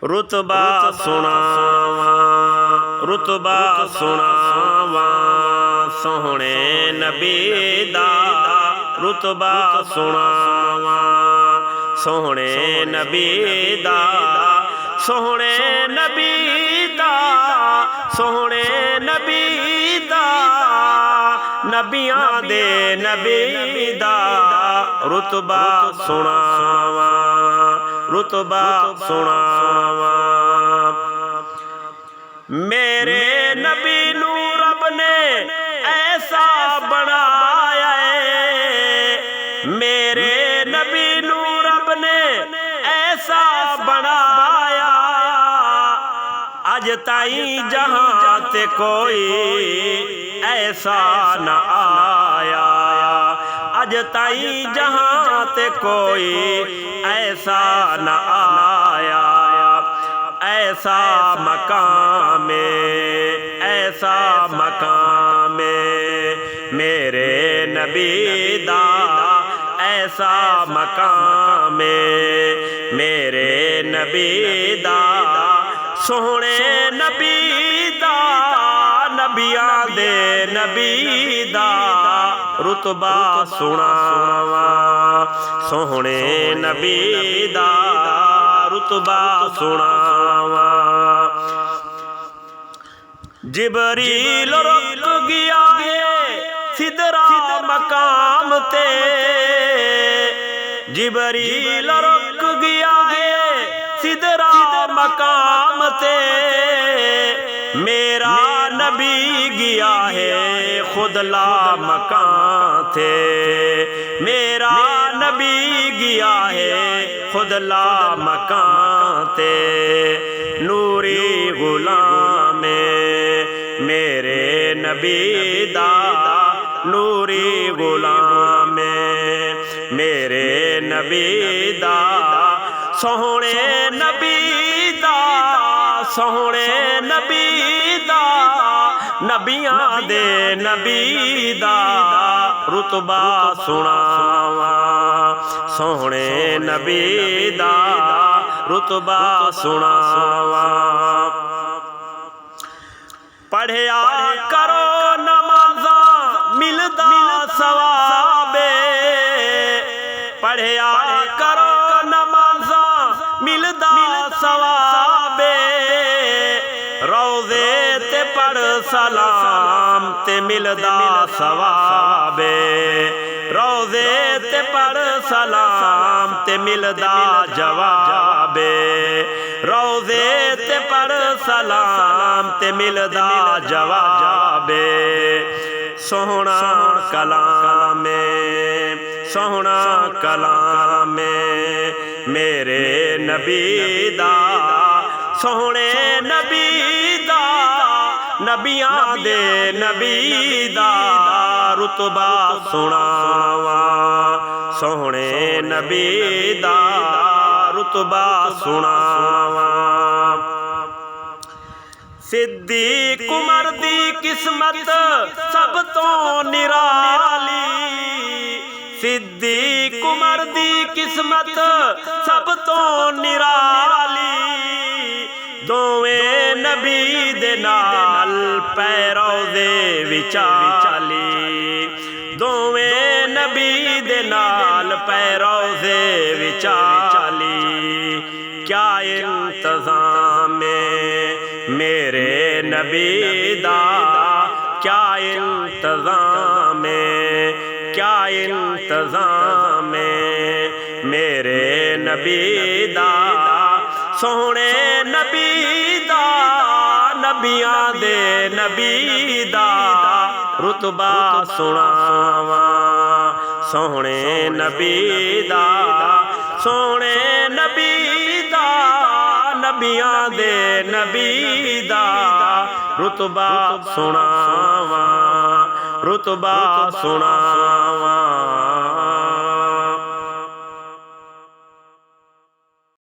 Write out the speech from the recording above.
رتبہ سناواں رتبہ سناواں سوہنے نبی دا رتبہ سناواں سوہنے نبی دا سوہنے نبی دا سوہنے نبی دا نبیاں دے نبی دا رتبہ سناواں رتبہ سناواں میرے نبی نو رب نے ایسا بنایا ہے میرے نبی نو رب نے ایسا بنایا اج تائیں جہاں تے کوئی ایسا نہ آیا اج تائیں جہاں تے کوئی ایسا نہ آیا ایسا مقام ایسا مقام میرے نبی دا ایسا مقام میرے نبی دا سوہنے نبی دا نبیاں دے نبی دا رتبہ سناواں سوہنے نبی دا رتبہ سناواں جبریل رک گیا ہے سدرہ مقام تے جبریل رک گیا ہے سدرہ مقام تے میرا نبی گیا ہے خود لا مکان تھے میرا نبی گیا ہے خود لا مکان تھے نوری غلام میرے نبی دا نوری غلام میرے نبی دا سوہنے نبی دا سوہنے نبی دا نبیاں دے نبی دا رتبہ سناواں سوہنے نبی دا رتبہ سناواں پڑھیا کرو نمازاں ملدا ثواب پڑھیا کرو نمازاں ملدا ثواب روزے تے پڑھ سلام تے ملدا ثواب روزے تے پڑھ سلام تے ملدا جواب روزے تے پڑھ سلام تے ملدا جواب سوہنا کلام سوہنا کلام میرے نبی دا سوہنے نبی دا نبیاں دے نبی دا رتبہ سناواں سوہنے نبی دا رتبہ سناواں صدیق عمر دی قسمت سب تو نرالی صدیق عمر دی قسمت سب تو نرالی دوویں نبی دے نال پیرو دے وچالی دوویں نبی دے نال پیرو دے وچالی کیا انتظام میرے نبی دا کیا انتظام کیا انتظام میرے نبی دا سوہنے نبی دا نبیاں دے نبی دا رتبہ سناواں سوہنے نبی دا سوہنے نبی دا نبیاں دے نبی دا رتبہ سناواں رتبہ سناواں